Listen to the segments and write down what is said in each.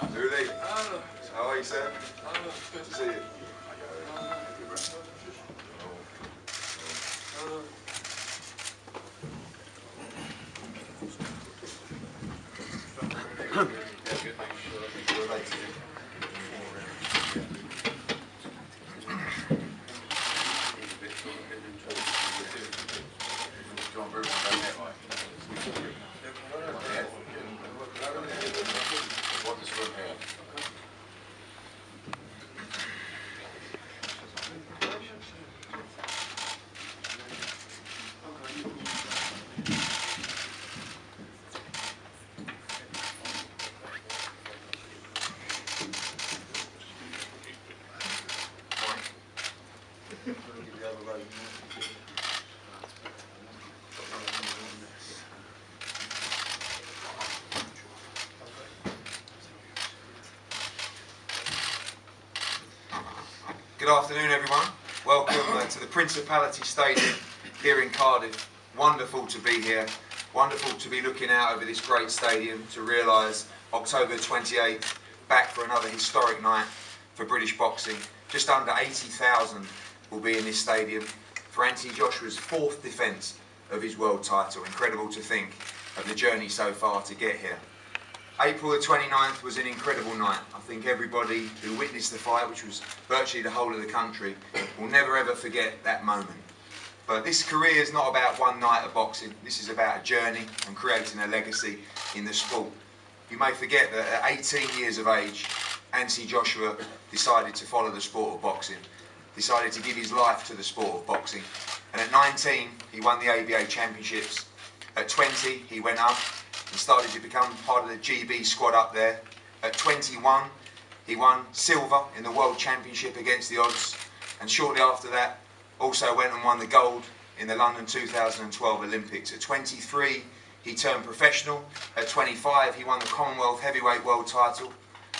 Really? How are you, sir? Good to see you. Good afternoon, everyone. Welcome to the Principality Stadium here in Cardiff. Wonderful to be here. Wonderful to be looking out over this great stadium to realise October 28th, back for another historic night for British boxing. Just under 80,000 will be in this stadium for Anthony Joshua's fourth defence of his world title. Incredible to think of the journey so far to get here. April the 29th was an incredible night. I think everybody who witnessed the fight, which was virtually the whole of the country, will never ever forget that moment. But this career is not about one night of boxing. This is about a journey and creating a legacy in the sport. You may forget that at 18 years of age, Anthony Joshua decided to follow the sport of boxing, decided to give his life to the sport of boxing. And at 19, he won the ABA Championships. At 20, he went up and started to become part of the GB squad up there. At 21, he won silver in the World Championship against the odds, and shortly after that also went and won the gold in the London 2012 Olympics. At 23, he turned professional. At 25, he won the Commonwealth Heavyweight World title.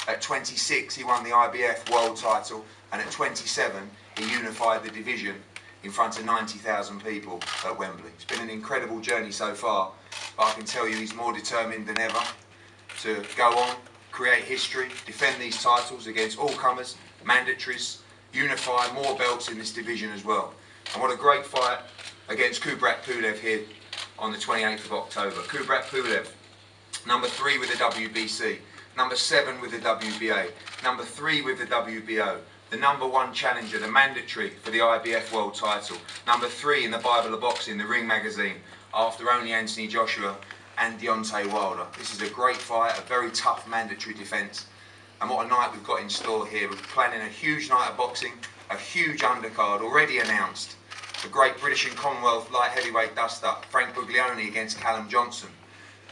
At 26, he won the IBF World title, and at 27, he unified the division in front of 90,000 people at Wembley. It's been an incredible journey so far, but I can tell you he's more determined than ever to go on, create history, defend these titles against all comers, mandatories, unify more belts in this division as well. And what a great fight against Pulev here on the 28th of October. Pulev, number 3 with the WBC, number 7 with the WBA, number 3 with the WBO, the number 1 challenger, the mandatory for the IBF World title, number 3 in the Bible of Boxing, the Ring magazine, after only Anthony Joshua and Deontay Wilder. This is a great fight, a very tough mandatory defence, and what a night we've got in store here. We're planning a huge night of boxing, a huge undercard already announced. The great British and Commonwealth light heavyweight dust-up, Frank Buglioni against Callum Johnson.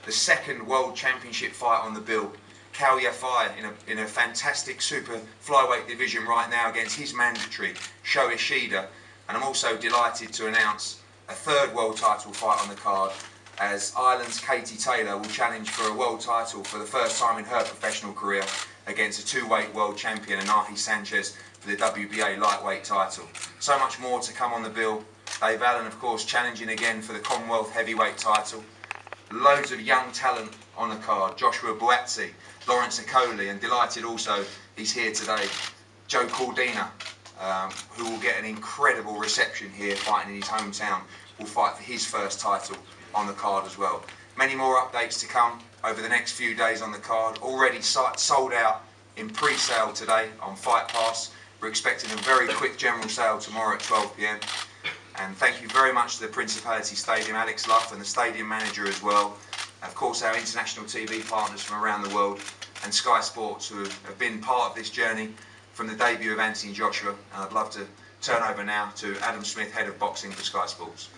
The second World Championship fight on the bill, Cal Yafai in a fantastic super flyweight division right now against his mandatory, Sho Ishida. And I'm also delighted to announce a third world title fight on the card, as Ireland's Katie Taylor will challenge for a world title for the first time in her professional career against a two-weight world champion, Anahi Sanchez, for the WBA lightweight title. So much more to come on the bill. Dave Allen, of course, challenging again for the Commonwealth heavyweight title. Loads of young talent on the card. Joshua Buatsi, Lawrence Okoli, and delighted also he's here today, Joe Cordina, who will get an incredible reception here fighting in his hometown, will fight for his first title on the card as well. Many more updates to come over the next few days on the card. Already sold out in pre-sale today on Fight Pass. We're expecting a very quick general sale tomorrow at 12 PM. And thank you very much to the Principality Stadium, Alex Luff and the stadium manager as well. Of course, our international TV partners from around the world, and Sky Sports, who have been part of this journey from the debut of Anthony Joshua. And I'd love to turn over now to Adam Smith, Head of Boxing for Sky Sports.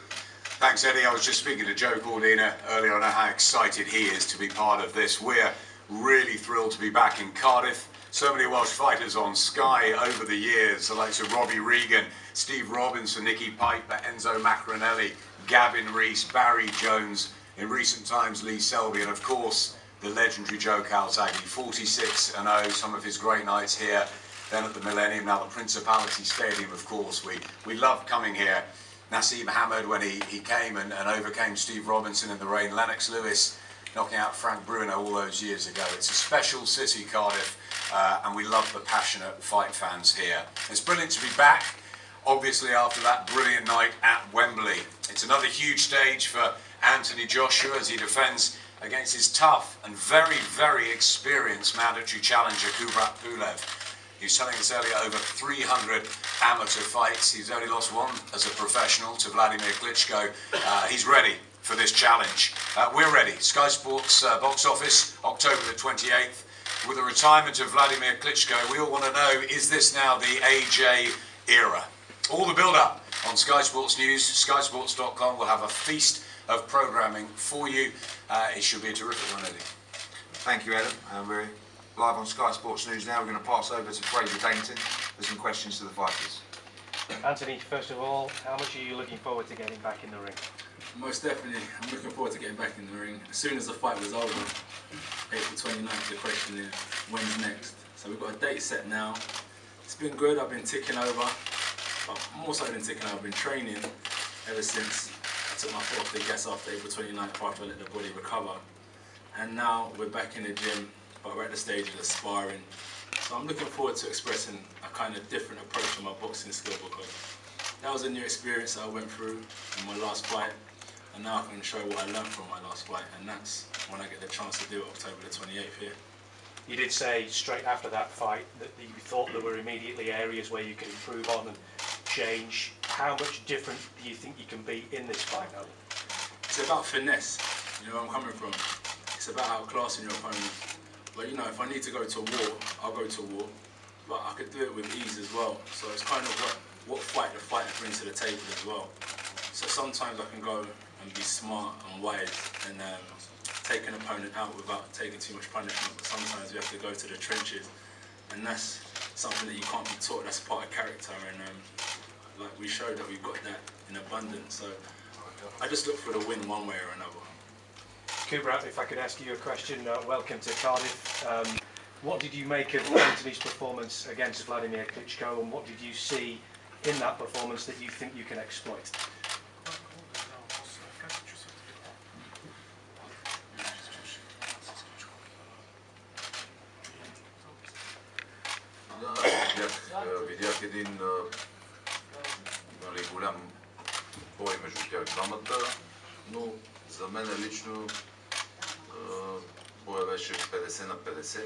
Thanks, Eddie. I was just speaking to Joe Cordina earlier on how excited he is to be part of this. We're really thrilled to be back in Cardiff. So many Welsh fighters on Sky over the years, the likes of Robbie Regan, Steve Robinson, Nicky Piper, Enzo Macronelli, Gavin Rees, Barry Jones, in recent times Lee Selby, and of course the legendary Joe Calzaghe, 46-0, some of his great nights here, then at the Millennium, now the Principality Stadium, of course. We loved coming here. Nassim Hamad, when he came and overcame Steve Robinson in the rain, Lennox Lewis knocking out Frank Bruno all those years ago. It's a special city, Cardiff, and we love the passionate fight fans here. It's brilliant to be back, obviously after that brilliant night at Wembley. It's another huge stage for Anthony Joshua as he defends against his tough and very, very experienced mandatory challenger, Pulev. He was telling us earlier over 300 amateur fights. He's only lost one as a professional to Vladimir Klitschko. He's ready for this challenge. We're ready. Sky Sports box office, October the 28th. With the retirement of Vladimir Klitschko, we all want to know, is this now the AJ era? All the build-up on Sky Sports News, skysports.com. We'll have a feast of programming for you. It should be a terrific one, Eddie. Thank you, Adam. We're live on Sky Sports News now. We're going to pass over to Fraser Dainton for some questions to the fighters. Anthony, first of all, how much are you looking forward to getting back in the ring? Most definitely, I'm looking forward to getting back in the ring. As soon as the fight was over, April 29th, the question is, when's next? So we've got a date set now. It's been good, I've been ticking over. But more so than ticking over, I've been training ever since I took my foot off the gas after April 29th, after I let the body recover. And now we're back in the gym, but we're at the stage of the sparring. So I'm looking forward to expressing a kind of different approach to my boxing skill, because that was a new experience that I went through in my last fight. And now I can show what I learned from my last fight, and that's when I get the chance to do it October the 28th here. You did say straight after that fight that you thought there were immediately areas where you could improve on and change. How much different do you think you can be in this fight now? It's about finesse, you know where I'm coming from. It's about outclassing your opponent. But you know, if I need to go to war, I'll go to war. But I could do it with ease as well. So it's kind of what fight the fighter brings to the table as well. So sometimes I can go and be smart and wise and take an opponent out without taking too much punishment. But sometimes we have to go to the trenches, and that's something that you can't be taught. That's part of character, and like we showed that we've got that in abundance. So I just look for the win one way or another. Kubrat, if I could ask you a question, welcome to Cardiff. What did you make of Anthony's performance against Vladimir Klitschko, and what did you see in that performance that you think you can exploit? Видях един голям бой между тях двамата, но за мен лично боя беше 50 на 50.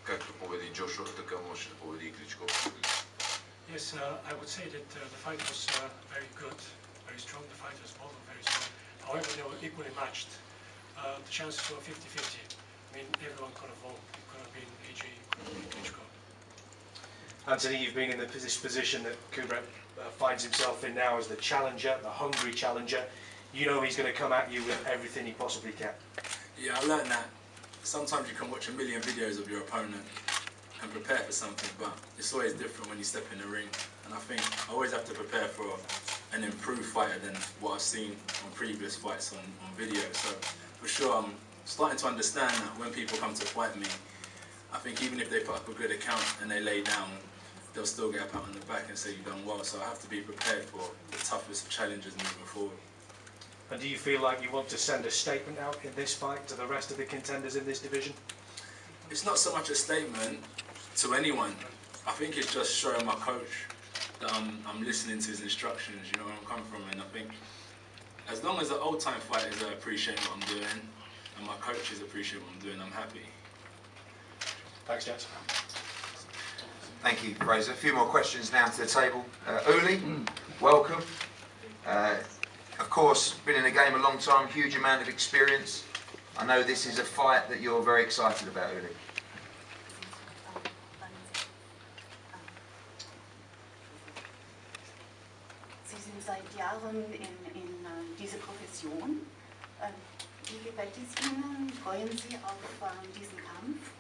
Както победи Джошуа, така може да победи и Кличко. Yes, I would say that the fight was very good, very strong. The fighters both were very strong. However, they were equally matched. The chances were 50-50. I mean, everyone could have won. It could have been AJ, could have been Klitschko. Anthony, you've been in this position that Kubrat finds himself in now as the challenger, the hungry challenger. You know he's going to come at you with everything he possibly can. Yeah, I learned that. Sometimes you can watch a million videos of your opponent and prepare for something, but it's always different when you step in the ring. And I think I always have to prepare for an improved fighter than what I've seen on previous fights on video. So for sure, I'm starting to understand that when people come to fight me, I think even if they put up a good account and they lay down, they'll still get a pat on the back and say you've done well. So I have to be prepared for the toughest of challenges moving forward. And do you feel like you want to send a statement out in this fight to the rest of the contenders in this division? It's not so much a statement to anyone. I think it's just showing my coach that I'm listening to his instructions, you know where I'm coming from. And I think as long as the old-time fighters appreciate what I'm doing and my coaches appreciate what I'm doing, I'm happy. Thanks, gents. Thank you, Fraser. A few more questions now to the table. Uli, welcome. Of course, been in the game a long time, huge amount of experience. I know this is a fight that you're very excited about, Uli. Sie sind seit Jahren in dieser Profession. Wie gefällt es Ihnen? Freuen Sie auf diesen Kampf?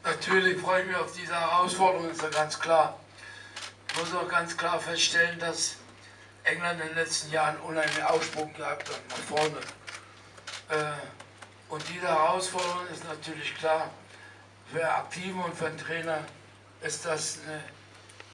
Natürlich freue ich mich auf diese Herausforderung, ist ja ganz klar. Ich muss auch ganz klar feststellen, dass England in den letzten Jahren unheimlichen Aufschwung gehabt hat, nach vorne. Und diese Herausforderung ist natürlich klar, für Aktive und für einen Trainer ist das eine